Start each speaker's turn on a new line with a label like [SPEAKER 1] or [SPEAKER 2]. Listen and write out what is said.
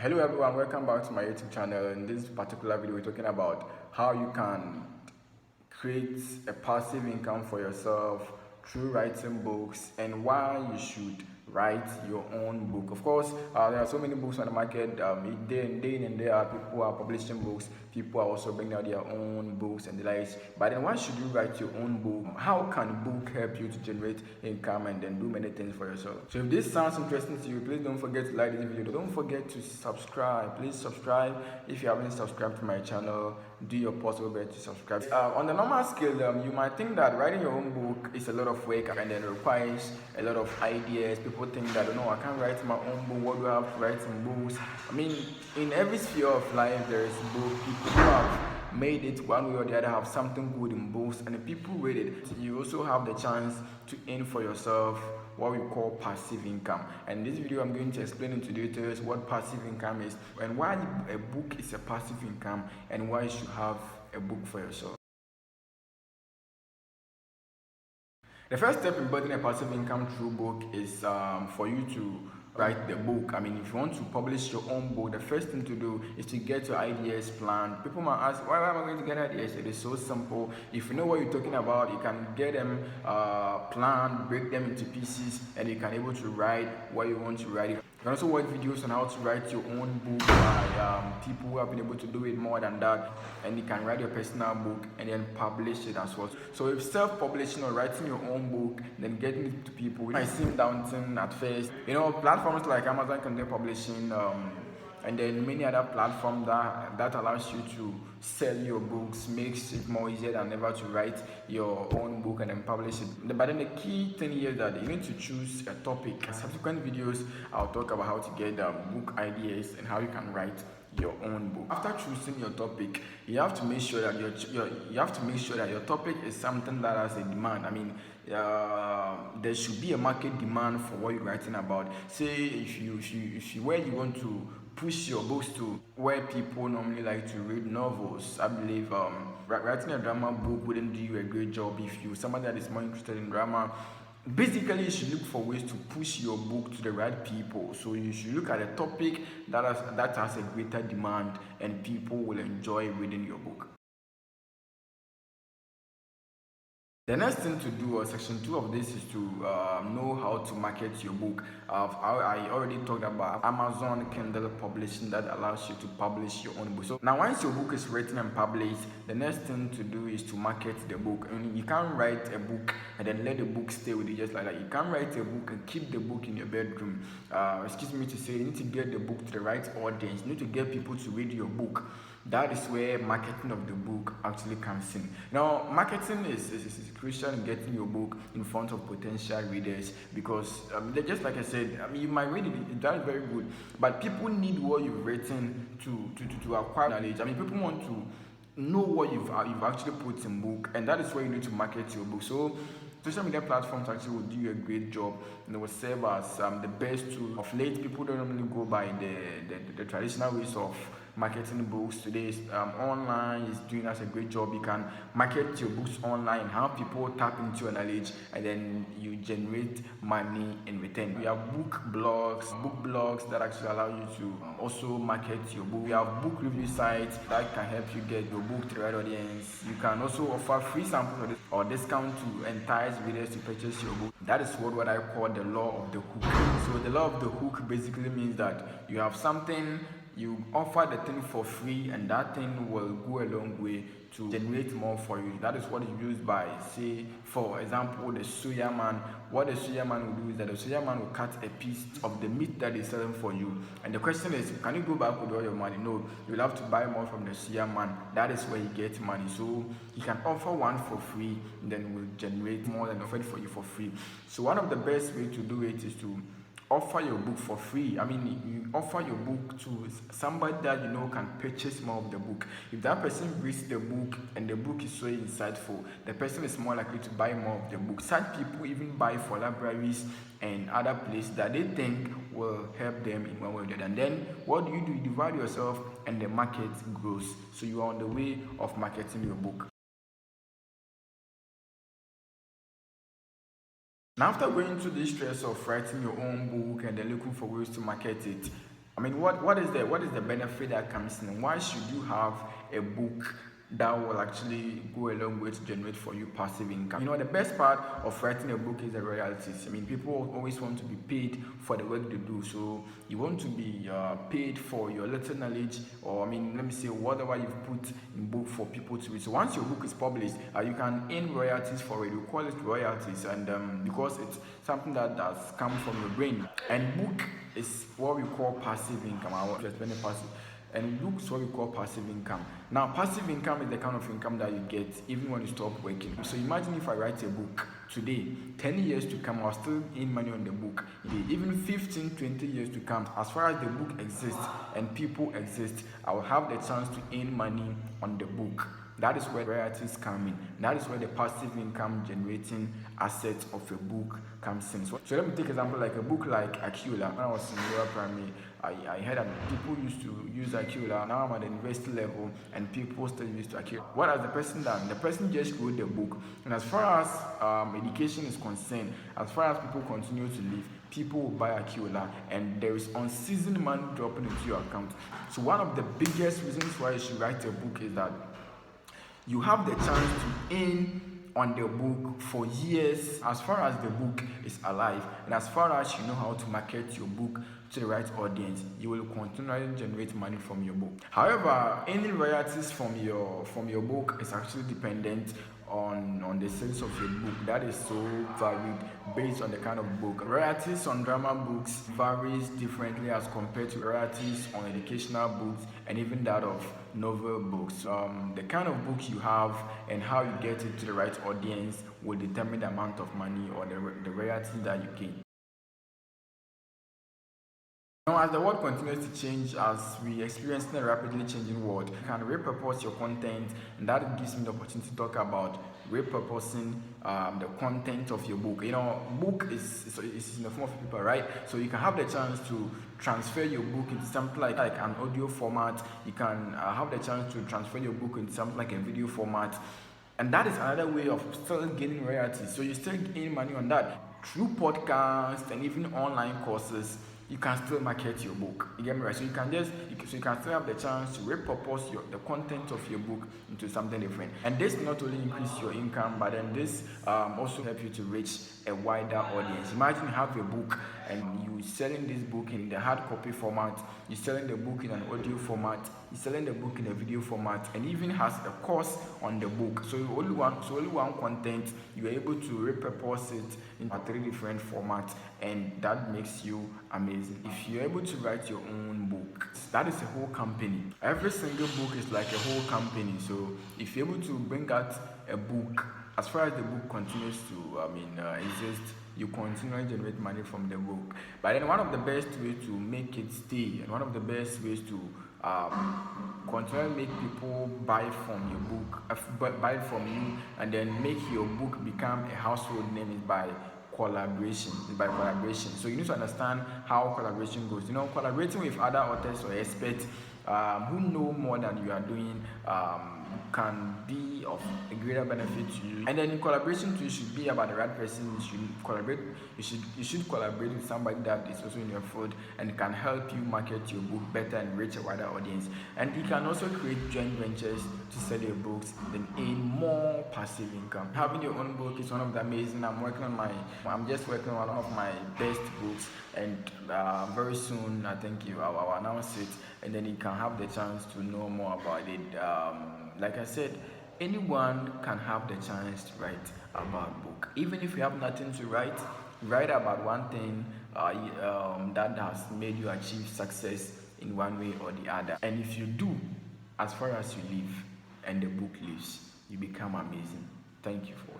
[SPEAKER 1] Hello everyone, welcome back to my YouTube channel. In this particular video, we're talking about how you can create a passive income for yourself through writing books and why you should write your own book. Of course, there are so many books on the market. Day in and day out, people are publishing books. People are also bringing out their own books and the likes. But then, why should you write your own book? How can a book help you to generate income and then do many things for yourself? So, if this sounds interesting to you, please don't forget to like this video. Don't forget to subscribe. Please subscribe if you haven't subscribed to my channel. Do your possible best to subscribe. On the normal scale, you might think that writing your own book is a lot of work and then requires a lot of ideas. People think that, no, I can't write my own book. What do I have to write in books? I mean, in every sphere of life, there is book. People who have made it one way or the other have something good in books, and the people read it. You also have the chance to earn for yourself what we call passive income. And in this video, I'm going to explain into details what passive income is and why a book is a passive income and why you should have a book for yourself. The first step in building a passive income through book is for you to write the book. I mean, if you want to publish your own book, the first thing to do is to get your ideas planned. People might ask, why am I going to get ideas? It is so simple. If you know what you're talking about, you can get them planned, break them into pieces, and you can be able to write what you want to write. You can also watch videos on how to write your own book by people who have been able to do it more than that, and you can write your personal book and then publish it as well. So if self-publishing or writing your own book, then getting it to people, it might seem daunting at first. You know, platforms like Amazon Content Publishing, and then many other platforms that allows you to sell your books, makes it more easier than ever to write your own book and then publish it. But then the key thing here is that you need to choose a topic. In subsequent videos, I'll talk about how to get book ideas and how you can write your own book. After choosing your topic, you have to make sure that your topic is something that has a demand. I mean, there should be a market demand for what you're writing about. Say if you where you want to push your books to where people normally like to read novels. I believe writing a drama book wouldn't do you a great job if you're somebody that is more interested in drama. Basically, you should look for ways to push your book to the right people. So you should look at a topic that has a greater demand and people will enjoy reading your book. The next thing to do, or section 2 of this, is to know how to market your book. I already talked about Amazon Kindle Publishing that allows you to publish your own book. So now once your book is written and published, the next thing to do is to market the book. I mean, you can't write a book and then let the book stay with you just like that. You can't write a book and keep the book in your bedroom. Excuse me to say, you need to get the book to the right audience. You need to get people to read your book. That is where marketing of the book actually comes in. Now, marketing is crucial in getting your book in front of potential readers because, just like I said, I mean, you might read it, that's very good, but people need what you've written to acquire knowledge. I mean, people want to know what you've actually put in book, and that is where you need to market your book. So social media platforms actually will do a great job and they will serve as the best tool. Of late, people don't normally go by the traditional ways of marketing books. Today online is doing us a great job. You can market your books online, have people tap into your knowledge, and then you generate money in return. We have book blogs that actually allow you to also market your book. We have book review sites that can help you get your book to the right audience. You can also offer free samples or discount to entice readers to purchase your book. That is what I call the law of the hook. So the law of the hook basically means that you have something, you offer the thing for free, and that thing will go a long way to generate more for you. That is what is used by, say, for example, the suya man. What the suya man will do is that the suya man will cut a piece of the meat that is selling for you. And the question is, can you go back with all your money? No, you'll have to buy more from the suya man. That is where you get money. So you can offer one for free, and then will generate more than offered for you for free. So one of the best way to do it is to offer your book for free. I mean, you offer your book to somebody that you know can purchase more of the book. If that person reads the book and the book is so insightful, the person is more likely to buy more of the book. Such people even buy for libraries and other places that they think will help them in one way or the other. And then what do? You divide yourself and the market grows. So you are on the way of marketing your book. Now, after going through the stress of writing your own book and then looking for ways to market it, I mean, what is the benefit that comes in? Why should you have a book that will actually go a long way to generate for you passive income? You know, the best part of writing a book is the royalties. I mean, people always want to be paid for the work they do. So you want to be paid for your little knowledge, or I mean, let me say whatever you've put in book for people to read. So once your book is published, you can earn royalties for it. We call it royalties, and because it's something that has come from your brain. And book is what we call passive income. I want to explain the passive. And book is what we call passive income. Now, passive income is the kind of income that you get even when you stop working. So imagine if I write a book today, 10 years to come, I'll still earn money on the book. Even 15, 20 years to come, as far as the book exists and people exist, I will have the chance to earn money on the book. That is where royalties come in. That is where the passive income generating asset of a book comes in. So let me take an example like a book like Aquila. When I was in lower primary, I heard that people used to use Aquila. Now I'm at the university level and people still use Aquila. What has the person done? The person just wrote the book. And as far as education is concerned, as far as people continue to live, people will buy Aquila and there is unseasoned money dropping into your account. So one of the biggest reasons why you should write a book is that you have the chance to earn on the book for years as far as the book is alive, and as far as you know how to market your book to the right audience, you will continually generate money from your book. However, any royalties from your book is actually dependent on the sales of your book. That is so varied based on the kind of book. Royalties on drama books varies differently as compared to royalties on educational books and even that of novel books. The kind of book you have and how you get it to the right audience will determine the amount of money or the royalties that you gain. Now, as the world continues to change, as we experience in a rapidly changing world, you can repurpose your content, and that gives me the opportunity to talk about repurposing the content of your book. You know, book is in the form of paper, right? So you can have the chance to transfer your book into something like an audio format. You can have the chance to transfer your book into something like a video format. And that is another way of still gaining royalties. So you still gain money on that through podcasts and even online courses. You can still market your book. You get me right? So you can still have the chance to repurpose the content of your book into something different. And this not only increase your income, but then this also help you to reach a wider audience. Imagine you have a book and you selling this book in the hard copy format, you're selling the book in an audio format, you're selling the book in a video format, and even has a course on the book. So only one content, you're able to repurpose it into 3 different formats, and that makes you amazing. If you're able to write your own book, that is a whole company. Every single book is like a whole company. So if you're able to bring out a book, as far as the book continues to exist, you continually generate money from the book. But then one of the best ways to make it stay, and one of the best ways to continually make people buy from your book, buy from you, and then make your book become a household name is by collaboration. So you need to understand how collaboration goes. You know, collaborating with other authors or experts who know more than you are doing can be of a greater benefit to you. And then in collaboration too, you should be about the right person. You should collaborate with somebody that is also in your field and can help you market your book better and reach a wider audience. And you can also create joint ventures to sell your books, then earn more passive income. Having your own book is one of the amazing. I'm just working on one of my best books, and very soon I think I'll announce it, and then you can have the chance to know more about it. Like I said, anyone can have the chance to write about a book. Even if you have nothing to write about one thing that has made you achieve success in one way or the other. And if you do, as far as you live and the book lives, you become amazing. Thank you for